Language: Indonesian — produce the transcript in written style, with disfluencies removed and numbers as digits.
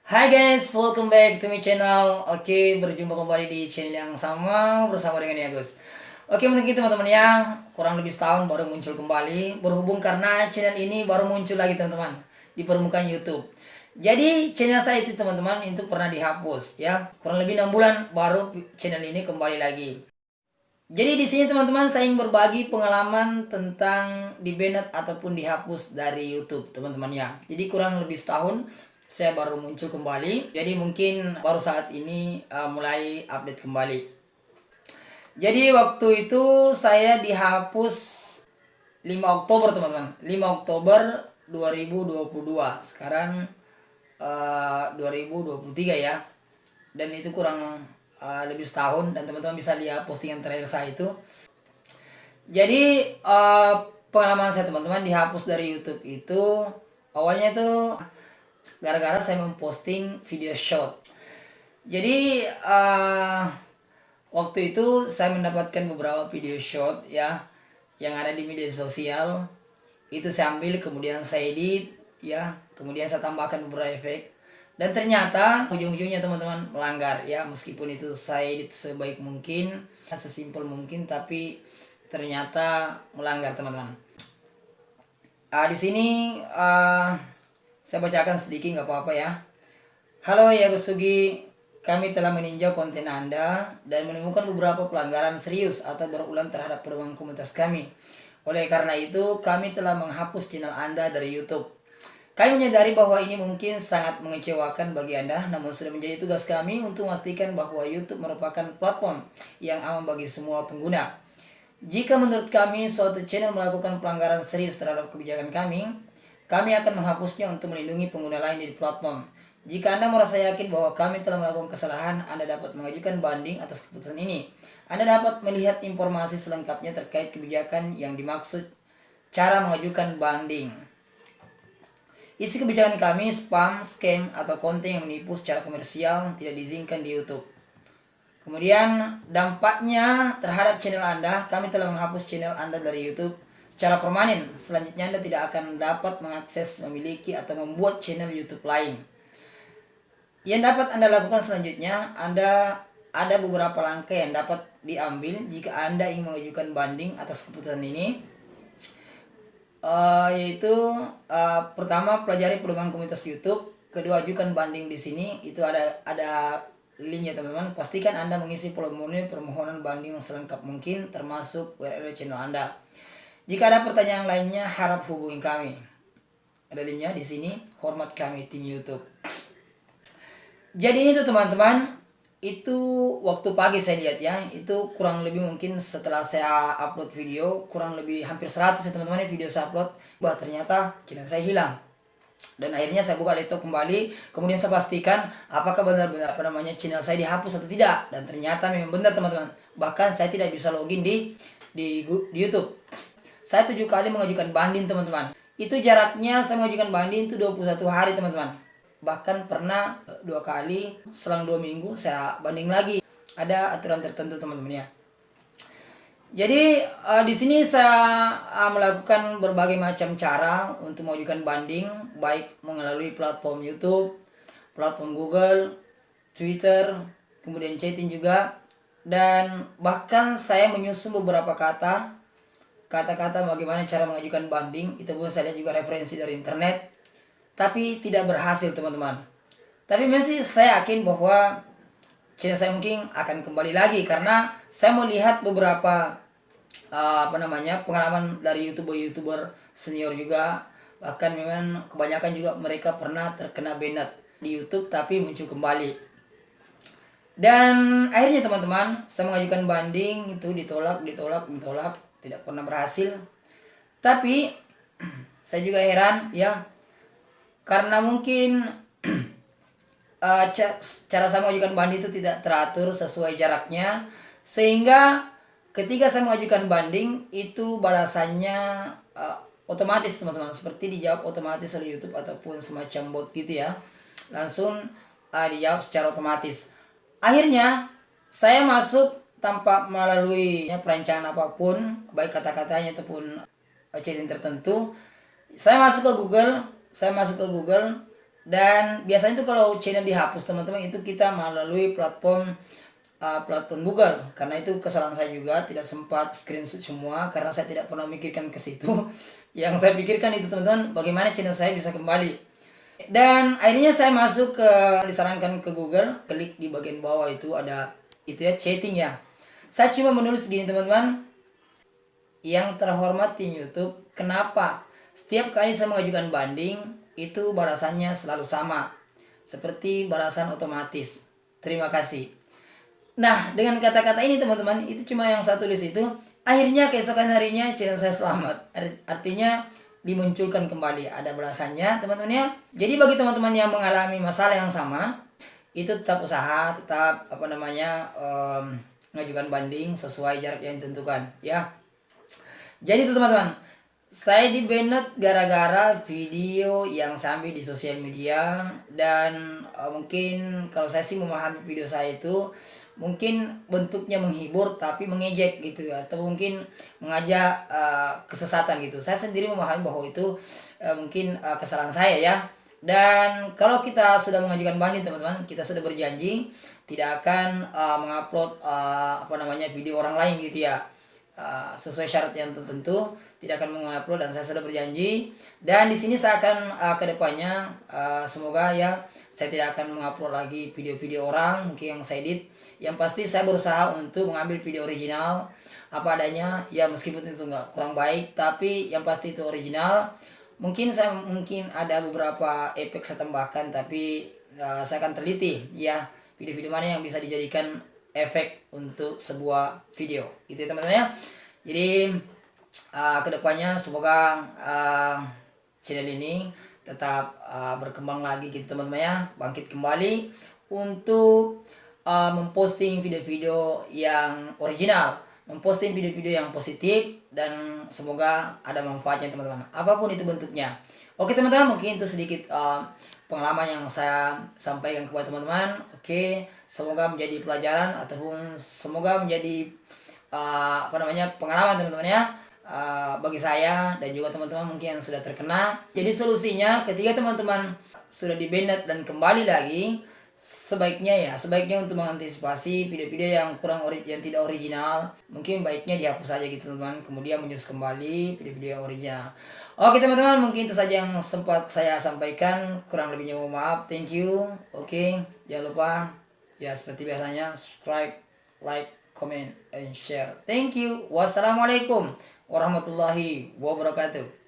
Hai guys, welcome back to my channel. Oke, berjumpa kembali di channel yang sama bersama dengan Agus. Oke, mungkin teman-teman ya, kurang lebih setahun baru muncul kembali. Berhubung karena channel ini baru muncul lagi teman-teman di permukaan YouTube. Jadi channel saya itu teman-teman itu pernah dihapus ya. Kurang lebih 6 bulan baru channel ini kembali lagi. Jadi di sini teman-teman saya ingin berbagi pengalaman tentang di-banned ataupun dihapus dari YouTube teman-teman ya. Jadi kurang lebih setahun saya baru muncul kembali. Jadi mungkin baru saat ini mulai update kembali. Jadi waktu itu saya dihapus 5 Oktober teman-teman. 5 Oktober 2022. Sekarang 2023 ya. Dan itu kurang lebih setahun, dan teman-teman bisa lihat postingan terakhir saya itu. Jadi pengalaman saya teman-teman dihapus dari YouTube itu awalnya itu gara-gara saya memposting video short. Jadi waktu itu saya mendapatkan beberapa video short ya yang ada di media sosial. Itu saya ambil, kemudian saya edit ya, kemudian saya tambahkan beberapa efek. Dan ternyata ujung-ujungnya teman-teman melanggar ya, meskipun itu saya edit sebaik mungkin, sesimpel mungkin, tapi ternyata melanggar teman-teman. Di sini saya bacakan sedikit nggak apa-apa ya. Halo ya Gusugi, kami telah meninjau konten Anda dan menemukan beberapa pelanggaran serius atau berulang terhadap pedoman komunitas kami. Oleh karena itu, kami telah menghapus channel Anda dari YouTube. Kami menyadari bahwa ini mungkin sangat mengecewakan bagi Anda, namun sudah menjadi tugas kami untuk memastikan bahwa YouTube merupakan platform yang aman bagi semua pengguna. Jika menurut kami suatu channel melakukan pelanggaran serius terhadap kebijakan kami akan menghapusnya untuk melindungi pengguna lain di platform. Jika Anda merasa yakin bahwa kami telah melakukan kesalahan, Anda dapat mengajukan banding atas keputusan ini. Anda dapat melihat informasi selengkapnya terkait kebijakan yang dimaksud. Cara mengajukan banding. Isi kebijakan kami spam, scam, atau konten yang menipu secara komersial tidak diizinkan di YouTube. Kemudian dampaknya terhadap channel Anda, kami telah menghapus channel Anda dari YouTube secara permanen. Selanjutnya Anda tidak akan dapat mengakses, memiliki, atau membuat channel YouTube lain. Yang dapat Anda lakukan selanjutnya, ada beberapa langkah yang dapat diambil jika Anda ingin mengajukan banding atas keputusan ini. Yaitu pertama, pelajari pedoman komunitas YouTube. Kedua, ajukan banding di sini. Itu ada linknya teman-teman. Pastikan Anda mengisi formulir permohonan banding selengkap mungkin, termasuk URL channel Anda. Jika ada pertanyaan lainnya, harap hubungi kami. Ada linknya di sini. Hormat kami tim YouTube. Jadi ini tuh teman-teman, itu waktu pagi saya lihat ya, itu kurang lebih mungkin setelah saya upload video, kurang lebih hampir 100 ya teman-teman ya video saya upload, bahwa ternyata channel saya hilang. Dan akhirnya saya buka laptop kembali, kemudian saya pastikan apakah benar-benar channel saya dihapus atau tidak, dan ternyata memang benar teman-teman. Bahkan saya tidak bisa login di YouTube. Saya 7 kali mengajukan banding teman-teman. Itu jaraknya saya mengajukan banding itu 21 hari teman-teman. Bahkan pernah 2 kali selang 2 minggu saya banding lagi. Ada aturan tertentu teman-teman ya. Jadi di sini saya melakukan berbagai macam cara untuk mengajukan banding, baik melalui platform YouTube, platform Google, Twitter, kemudian chatting juga, dan bahkan saya menyusun beberapa kata-kata bagaimana cara mengajukan banding. Itu pun saya lihat juga referensi dari internet, tapi tidak berhasil teman-teman. Tapi masih saya yakin bahwa channel saya mungkin akan kembali lagi, karena saya melihat beberapa pengalaman dari youtuber senior juga. Bahkan memang kebanyakan juga mereka pernah terkena banned di YouTube tapi muncul kembali. Dan akhirnya teman-teman, saya mengajukan banding, itu ditolak, tidak pernah berhasil. Tapi saya juga heran ya, karena mungkin cara saya mengajukan banding itu tidak teratur sesuai jaraknya, sehingga ketika saya mengajukan banding itu balasannya otomatis teman-teman, seperti dijawab otomatis oleh YouTube ataupun semacam bot gitu ya, langsung dijawab secara otomatis. Akhirnya saya masuk tanpa melalui perancangan apapun, baik kata-katanya ataupun chatting tertentu. Saya masuk ke Google Dan biasanya itu kalau channel dihapus teman-teman, itu kita melalui platform Google, karena itu kesalahan saya juga, tidak sempat screenshot semua karena saya tidak pernah memikirkan ke situ. Yang saya pikirkan itu teman-teman, bagaimana channel saya bisa kembali. Dan akhirnya saya masuk ke, disarankan ke Google, klik di bagian bawah itu ada itu ya, chatting ya. Saya cuma menulis gini teman-teman, yang terhormat tim YouTube, kenapa setiap kali saya mengajukan banding itu balasannya selalu sama seperti balasan otomatis, terima kasih. Nah, dengan kata-kata ini teman-teman, itu cuma yang saya tulis itu, akhirnya keesokan harinya channel saya selamat. Artinya dimunculkan kembali, ada balasannya teman-teman ya. Jadi bagi teman-teman yang mengalami masalah yang sama, itu tetap usaha, tetap mengajukan banding sesuai jarak yang ditentukan ya. Jadi itu teman-teman, saya di banned gara-gara video yang saya ambil di sosial media. Dan mungkin kalau saya sih memahami video saya itu mungkin bentuknya menghibur tapi mengejek gitu ya, atau mungkin mengajak kesesatan gitu. Saya sendiri memahami bahwa itu mungkin kesalahan saya ya. Dan kalau kita sudah mengajukan banding teman-teman, kita sudah berjanji tidak akan mengupload video orang lain gitu ya. Sesuai syarat yang tertentu tidak akan mengupload, dan saya sudah berjanji. Dan di sini saya akan kedepannya semoga ya saya tidak akan mengupload lagi video-video orang mungkin yang saya edit. Yang pasti saya berusaha untuk mengambil video original apa adanya ya, meskipun itu nggak kurang baik, tapi yang pasti itu original. Mungkin ada beberapa efek saya tambahkan, tapi saya akan teliti ya video-video mana yang bisa dijadikan efek untuk sebuah video gitu ya teman-teman ya. Jadi kedepannya semoga channel ini tetap berkembang lagi gitu teman-teman ya, bangkit kembali untuk memposting video-video yang original, memposting video-video yang positif, dan semoga ada manfaatnya teman-teman, apapun itu bentuknya. Oke teman-teman, mungkin itu sedikit pengalaman yang saya sampaikan kepada teman-teman. Oke, semoga menjadi pelajaran ataupun semoga menjadi pengalaman teman-teman ya, bagi saya dan juga teman-teman mungkin yang sudah terkena. Jadi solusinya ketika teman-teman sudah di-banned dan kembali lagi, sebaiknya untuk mengantisipasi video-video yang yang tidak original, mungkin baiknya dihapus saja gitu teman-teman, kemudian menyusun kembali video-video yang original. Oke teman-teman, mungkin itu saja yang sempat saya sampaikan, kurang lebihnya mohon maaf. Thank you. Oke, jangan lupa ya seperti biasanya subscribe, like, comment, and share. Thank you. Wassalamualaikum warahmatullahi wabarakatuh.